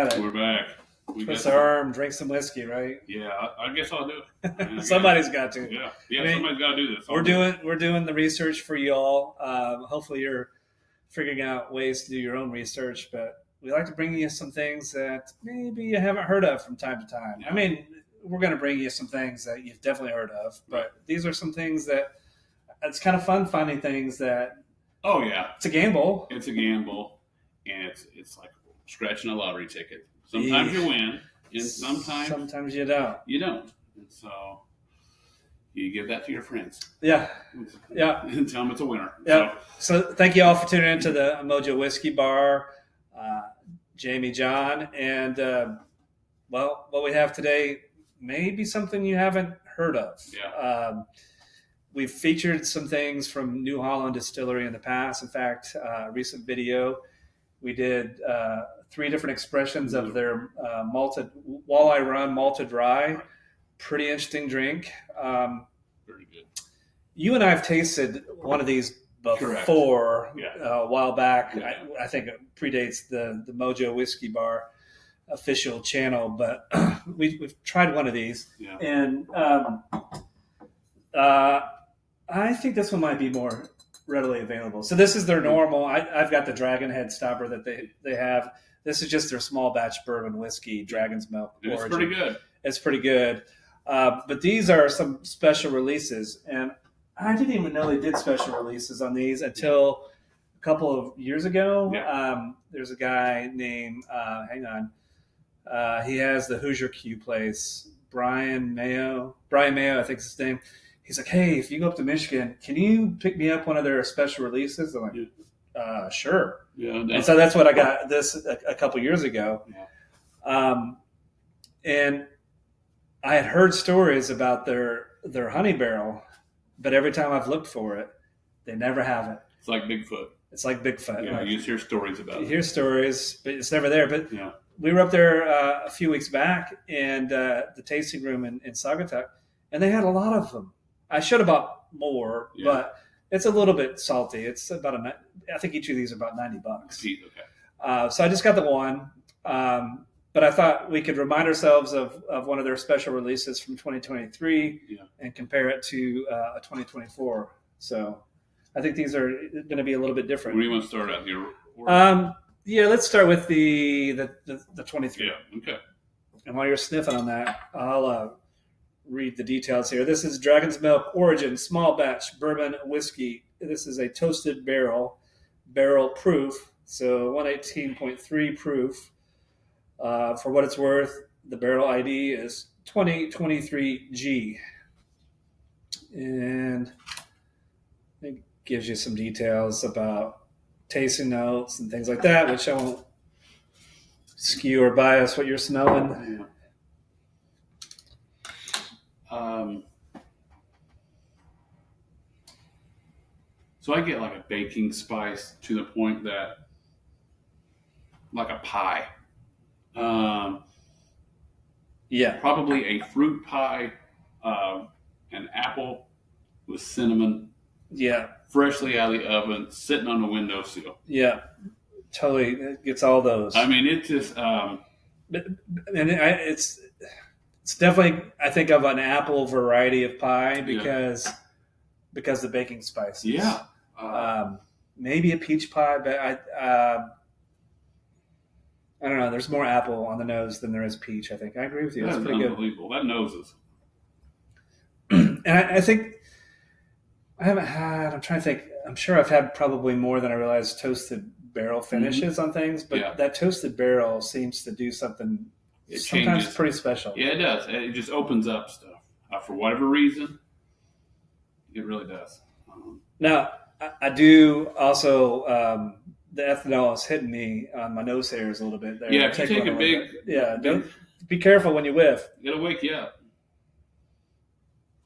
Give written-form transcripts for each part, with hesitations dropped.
at it. We're back. Twist our arm, drink some whiskey, right? Yeah, I guess I'll do it. Somebody's got to. Yeah, I mean, somebody's got to do this. We're doing the research for y'all. Hopefully, you're figuring out ways to do your own research, but we like to bring you some things that maybe you haven't heard of from time to time. I mean, we're going to bring you some things that you've definitely heard of, but these are some things that it's kind of fun finding things that. Oh yeah, it's a gamble. It's a gamble, and it's like scratching a lottery ticket. Sometimes you win, and sometimes you don't. You don't, and so you give that to your friends. Yeah. And tell them it's a winner. Yeah. So thank you all for tuning into the Mojo Whiskey Bar, Jamie, John, and what we have today may be something you haven't heard of. Yeah. We've featured some things from New Holland Distillery in the past. In fact, a recent video, we did 3 different expressions of their malted walleye rum malted rye. Pretty interesting drink. Very good. You and I have tasted one of these before a while back. Yeah. I think it predates the Mojo Whiskey Bar official channel, but we've tried one of these, and I think this one might be more readily available. So this is their normal. I've got the Dragon Head stopper that they have. This is just their small batch bourbon whiskey, Dragon's Milk origin. It's pretty good. It's pretty good. But these are some special releases, and I didn't even know they did special releases on these until a couple of years ago. Yeah. There's a guy named, he has the Hoosier Q place, Brian Mayo, I think is his name. He's like, hey, if you go up to Michigan, can you pick me up one of their special releases? I'm like, sure. Yeah, and so that's what I got this a couple years ago. Yeah. And I had heard stories about their honey barrel, but every time I've looked for it, they never have it. It's like Bigfoot. Yeah, you just hear stories about it. You hear stories, but it's never there. But we were up there a few weeks back, and the tasting room in Saugatuck, and they had a lot of them. I should have bought more, but it's a little bit salty. It's about I think each of these are about $90. Okay. So I just got the one, but I thought we could remind ourselves of one of their special releases from 2023 and compare it to a 2024. So I think these are going to be a little bit different. Where do you want to start out? Let's start with the 23. Yeah. Okay. And while you're sniffing on that, I'll read the details here. This is Dragon's Milk Origin Small Batch Bourbon Whiskey. This is a toasted barrel proof, so 118.3 proof. For what it's worth, the barrel ID is 2023G. And it gives you some details about tasting notes and things like that, which I won't skew or bias what you're smelling. Yeah. So I get like a baking spice to the point that, like a pie. Probably a fruit pie, an apple with cinnamon. Yeah. Freshly out of the oven, sitting on the windowsill. Yeah. Totally. It gets all those. I mean, it just... It's definitely, I think, of an apple variety of pie because the baking spices. Yeah. Maybe a peach pie, but I don't know. There's more apple on the nose than there is peach, I think. I agree with you. That's pretty good. Unbelievable. That nose is... And I think I haven't had, I'm trying to think, I'm sure I've had probably more than I realized toasted barrel finishes on things, but that toasted barrel seems to do something sometimes changes. Pretty special. Yeah, it does. It just opens up stuff. For whatever reason, it really does. Now, I do also, the ethanol is hitting me on my nose hairs a little bit there. Yeah, if you take a big... don't be careful when you whiff. It'll wake you up.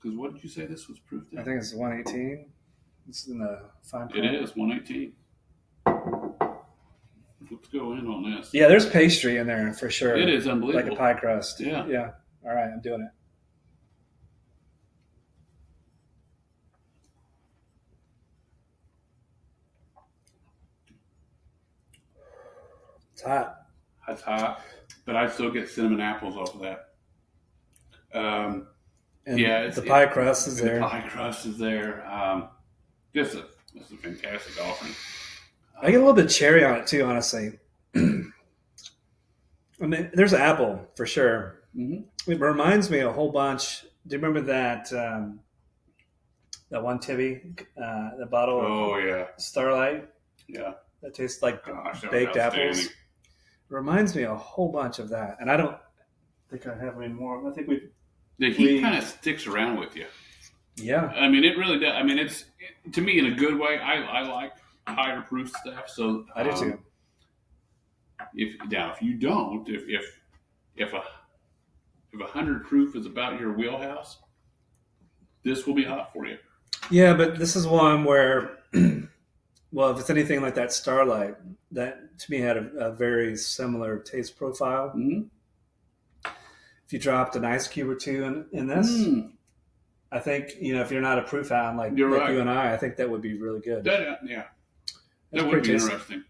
Because what did you say this was proof at? I think it's 118. It's in the fine print. It is 118. Let's go in on this. Yeah, there's pastry in there for sure. It is unbelievable. Like a pie crust. Yeah. Yeah. All right, I'm doing it. It's hot. It's hot. but I still get cinnamon apples off of that. And the pie crust is there. The pie crust is there. This is a fantastic offering. I get a little bit of cherry on it too, honestly. I mean, there's apple for sure. Mm-hmm. It reminds me a whole bunch. Do you remember that one Tibby, the bottle? Oh yeah, Starlight. Yeah, that tastes like baked apples. It reminds me a whole bunch of that, and I don't think I have any more. I think the heat kind of sticks around with you. Yeah, I mean, it really does. I mean, to me in a good way. I like higher proof stuff, so I do too. If you don't, if 100 proof is about your wheelhouse, this will be hot for you. Yeah, but this is one where, well, if it's anything like that Starlight, that to me had a very similar taste profile. Mm-hmm. If you dropped an ice cube or two in this, I think, if you're not a proof hound like you and I think that would be really good. That would be interesting.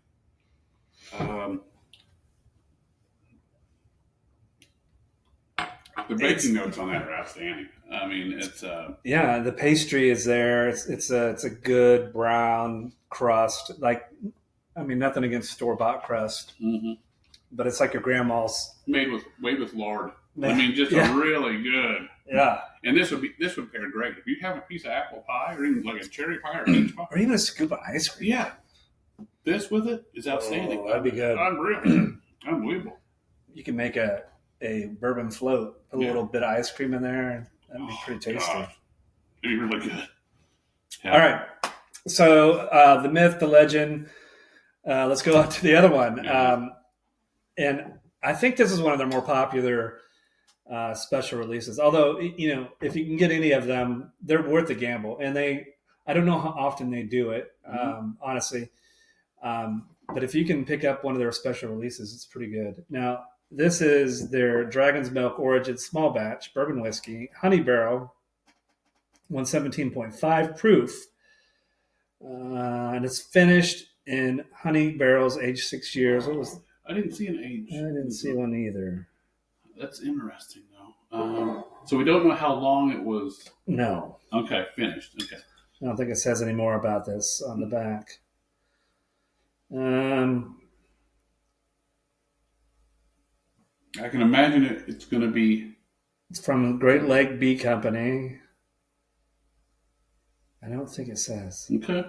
The baking notes on that are outstanding. I mean, it's the pastry is there. It's a good brown crust. Like, I mean, nothing against store-bought crust, but it's like your grandma's made with lard. I mean, just a really good. Yeah, and this would pair great if you have a piece of apple pie or even like a cherry pie or peach pie, or even a scoop of ice cream. Yeah, this with it is outstanding. Oh, that'd be good. Unbelievable. You can make a bourbon float, put a little bit of ice cream in there. That'd be pretty tasty. Gosh. It'd be really good. Yeah. All right. So the myth, the legend. Let's go on to the other one. Yeah. And I think this is one of their more popular special releases. Although, if you can get any of them, they're worth the gamble. And I don't know how often they do it, honestly. But if you can pick up one of their special releases, it's pretty good. Now, this is their Dragon's Milk Origin Small Batch Bourbon Whiskey, Honey Barrel, 117.5 proof. And it's finished in honey barrels aged 6 years. I didn't see an age. I didn't see one either. That's interesting, though. So we don't know how long it was. No. Okay, finished. Okay. I don't think it says any more about this on the back. I can imagine it's going to be. It's from Great Lake Bee Company. I don't think it says. Okay.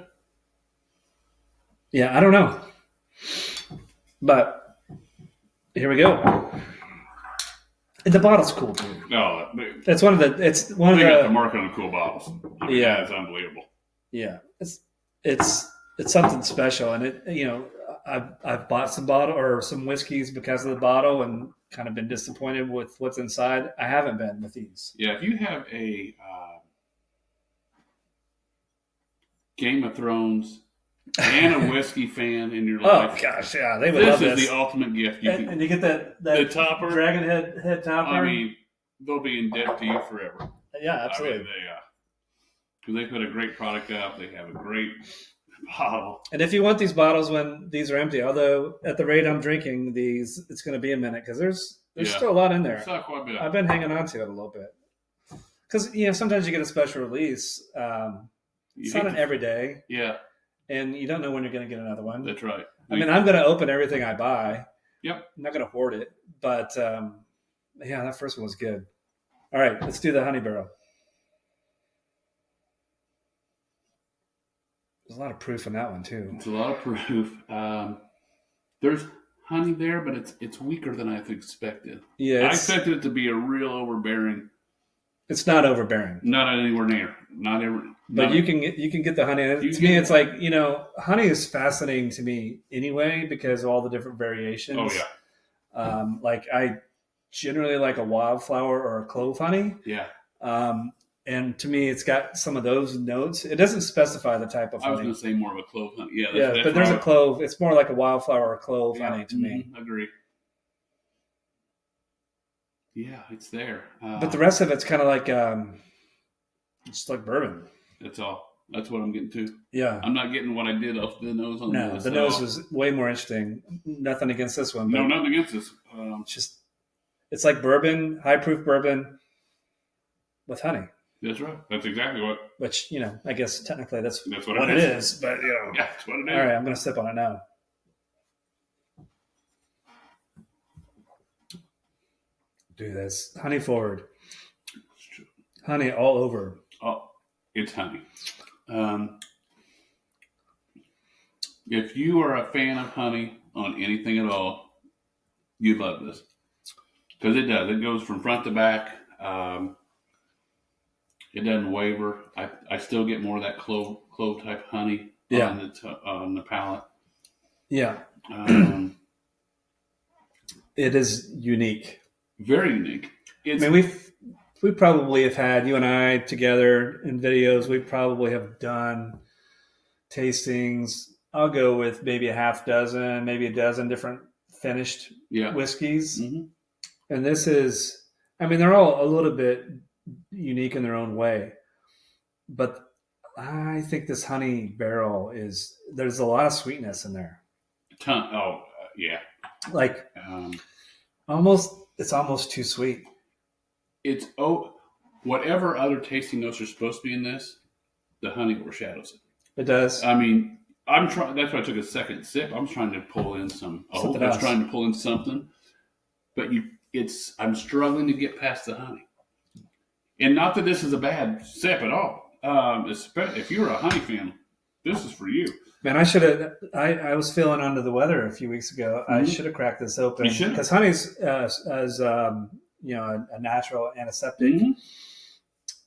Yeah, I don't know. But here we go. And the bottle's cool too. No, it's one of the. It's one of the. They got the mark on the cool bottles. I mean, yeah, it's unbelievable. Yeah, it's something special, and it. I've bought some whiskeys because of the bottle, and kind of been disappointed with what's inside. I haven't been with these. Yeah, if you have a Game of Thrones and a whiskey fan in your life, oh gosh, yeah, they would love this. This is the ultimate gift. And you get the topper, dragon head topper. I mean, they'll be in debt to you forever. Yeah, absolutely. I mean, because they put a great product out. They have a great bottle. And if you want these bottles when these are empty, although at the rate I'm drinking these, it's going to be a minute because there's still a lot in there. It's not quite a bit. I've been hanging on to it a little bit because sometimes you get a special release. It's not an everyday. Yeah. And you don't know when you're going to get another one. That's right. I mean, I'm going to open everything I buy. Yep. I'm not going to hoard it, but that first one was good. All right, let's do the honey barrel. There's a lot of proof in that one too. It's a lot of proof. There's honey there, but it's weaker than I expected. Yeah, I expected it to be a real overbearing. It's not overbearing. Not anywhere near. But you can get the honey. To me, it's like honey is fascinating to me anyway because of all the different variations. Oh yeah. Like I generally like a wildflower or a clove honey. Yeah. And to me, it's got some of those notes. It doesn't specify the type of honey. I was going to say more of a clove honey. Yeah, that's but there's a clove. It's more like a wildflower or clove honey to me. Agree. Yeah, it's there. But the rest of it's kind of like just like bourbon. That's all. That's what I'm getting to. Yeah. I'm not getting what I did off the nose on this. The nose was way more interesting. Nothing against this one. No, nothing against this. It's like bourbon, high proof bourbon with honey. That's right. That's exactly what. Which, I guess technically that's what it is. But, yeah, that's what it is. All right, I'm going to sip on it now. Do this. Honey forward. Honey all over. Oh, it's honey. If you are a fan of honey on anything at all, you'd love this. Because it does. It goes from front to back. It doesn't waver. I still get more of that clove type honey on the palate. Yeah. It is unique. Very unique. We probably have had, you and I together in videos, we probably have done tastings. I'll go with maybe a half dozen, maybe a dozen different finished whiskeys. Mm-hmm. And this is, they're all a little bit unique in their own way. But I think this honey barrel there's a lot of sweetness in there. Yeah. Like, it's almost too sweet. It's whatever other tasting notes are supposed to be in this, the honey overshadows it. It does. I'm trying. That's why I took a second sip. I'm trying to pull in some. I was trying to pull in something, but I'm struggling to get past the honey. And not that this is a bad sip at all. If you're a honey fan, this is for you. Man, I should have. I was feeling under the weather a few weeks ago. Mm-hmm. I should have cracked this open because honey's as a natural antiseptic. Mm-hmm.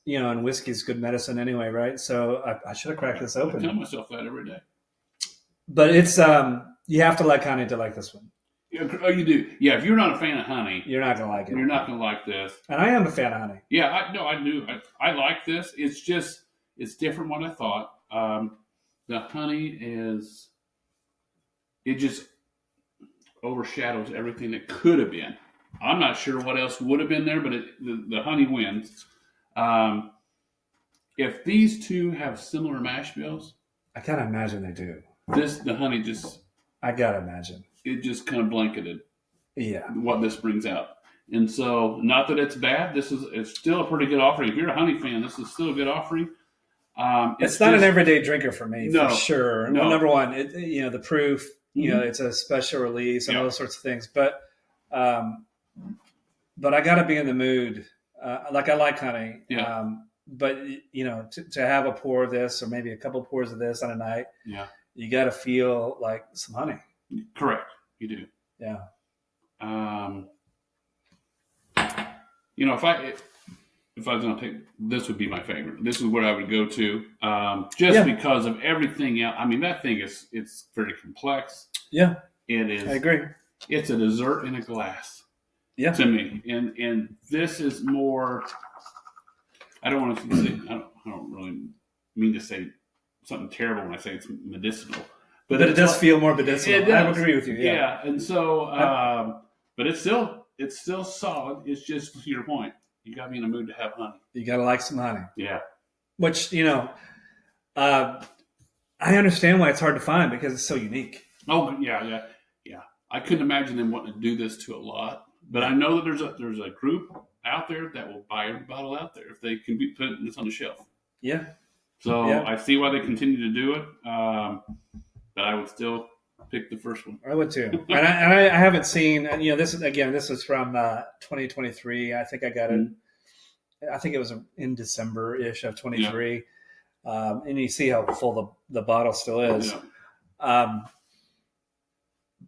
And whiskey's good medicine anyway, right? So I should have cracked this open. I tell myself that every day. But it's you have to like honey to like this one. Oh, you do. Yeah, if you're not a fan of honey, you're not gonna like it. You're not gonna like this. And I am a fan of honey. Yeah, I do. I like this. It's different what I thought. The honey it just overshadows everything that could have been. I'm not sure what else would have been there, but the honey wins. If these two have similar mash bills, I gotta imagine they do. The honey just, I gotta imagine it just kind of blanketed. Yeah, what this brings out, and so not that it's bad. It's still a pretty good offering. If you're a honey fan, this is still a good offering. It's not an everyday drinker for me, for sure. No. Well, number one, the proof, mm-hmm. It's a special release and all those sorts of things. But I got to be in the mood. I like honey. Yeah. But to have a pour of this or maybe a couple pours of this on a night, you got to feel like some honey. Correct. You do. Yeah. If I was going to pick, this would be my favorite. This is what I would go to, because of everything else. That thing it's very complex. Yeah, it is. I agree. It's a dessert in a glass. Yeah, to me, and this is more. I don't want to say. I don't really mean to say something terrible when I say it's medicinal, but it does feel more medicinal. I agree with you. Yeah, and so, but it's still solid. It's just to your point. You got to be in a mood to have honey. You got to like some honey. Yeah. Which, I understand why it's hard to find because it's so unique. Oh, yeah. I couldn't imagine them wanting to do this to a lot, but I know that there's a group out there that will buy every bottle out there if they can be putting this on the shelf. Yeah. So I see why they continue to do it, but I would still pick the first one. I would too. And I haven't seen, this is from 2023. I think I got it. I think it was in December-ish of 23. Yeah. And you see how full the bottle still is. Yeah.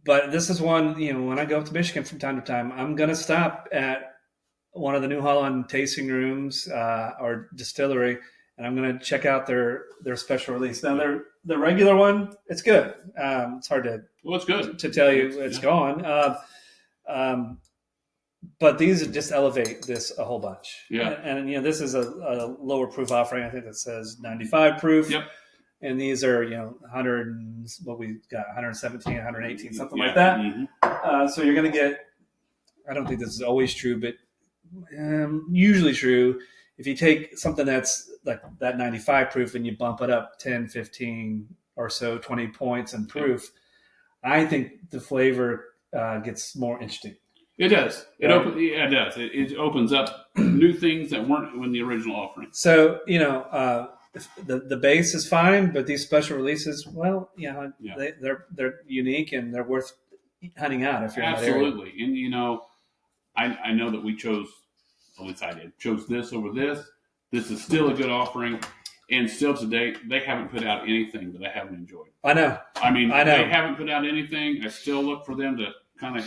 But this is one, when I go up to Michigan from time to time, I'm going to stop at one of the New Holland tasting rooms or distillery, and I'm going to check out their special release. Now, the regular one, it's good. It's hard to it's good to tell you it's gone. But these just elevate this a whole bunch. Yeah. And this is a lower proof offering. I think that says 95 proof. Yep. And these are 100 and what we got 117, 118, something like that. Mm-hmm. So you're going to get. I don't think this is always true, but usually true. if you take something that's like that 95 proof and you bump it up 10, 15 or so, 20 points in proof, I think the flavor gets more interesting. It does. It does. It opens up new things that weren't in the original offering. So, the base is fine, but these special releases, well, they're unique and they're worth hunting out if you're absolutely. And I know that we chose, at least I did, chose this over this. This is still a good offering, and still to date, they haven't put out anything that I haven't enjoyed. I know. They haven't put out anything. I still look for them to kind of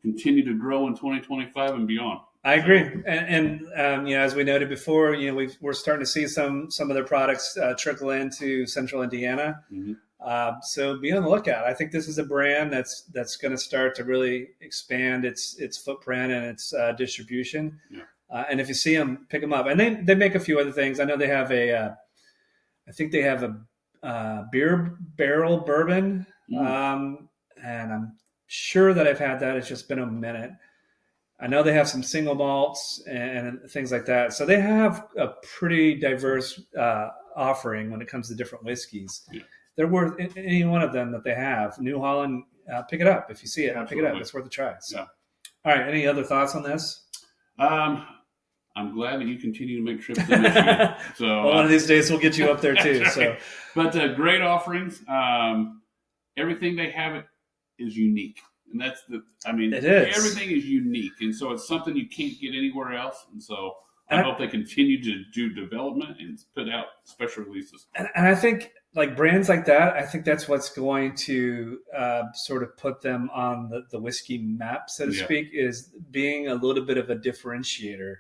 continue to grow in 2025 and beyond. I agree, and as we noted before, we're starting to see some of their products trickle into Central Indiana. Mm-hmm. So be on the lookout. I think this is a brand that's going to start to really expand its footprint and its distribution. Yeah. And if you see them, pick them up. And they make a few other things. I know they have I think they have a beer barrel bourbon, and I'm sure that I've had that. It's just been a minute. I know they have some single malts and things like that. So they have a pretty diverse offering when it comes to different whiskeys. Yeah. They're worth any one of them that they have. New Holland, pick it up. If you see it, Absolutely. Pick it up. It's worth a try. So. Yeah. All right. Any other thoughts on this? I'm glad that you continue to make trips to Michigan. So one of these days we'll get you up there too. Right. So, but great offerings. Everything they have is unique. And that's it is. Everything is unique. And so it's something you can't get anywhere else. And so I hope they continue to do development and put out special releases. And I think like brands like that, I think that's what's going to sort of put them on the whiskey map, so to speak, is being a little bit of a differentiator.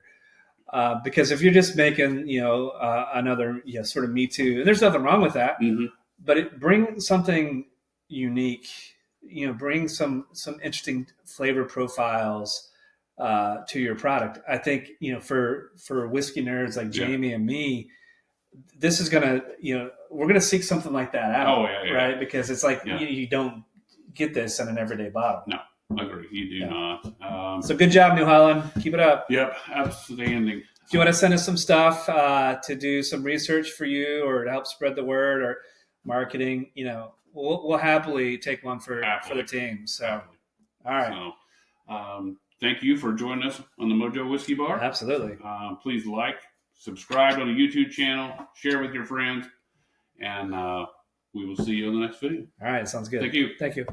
Because if you're just making, another, sort of Me Too, and there's nothing wrong with that, but bring something unique, bring some interesting flavor profiles to your product. I think, for whiskey nerds like Jamie and me, this is gonna, we're gonna seek something like that out. Oh, right? Because it's like you don't get this in an everyday bottle. No, I agree. You do not. So good job, New Holland. Keep it up. Yep, outstanding. Do you want to send us some stuff to do some research for you, or to help spread the word, or marketing? We'll happily take one for the team. So, all right. So, thank you for joining us on the Mojo Whiskey Bar. Absolutely. Please subscribe on the YouTube channel, share with your friends, and we will see you in the next video. All right. Sounds good. Thank you. Thank you.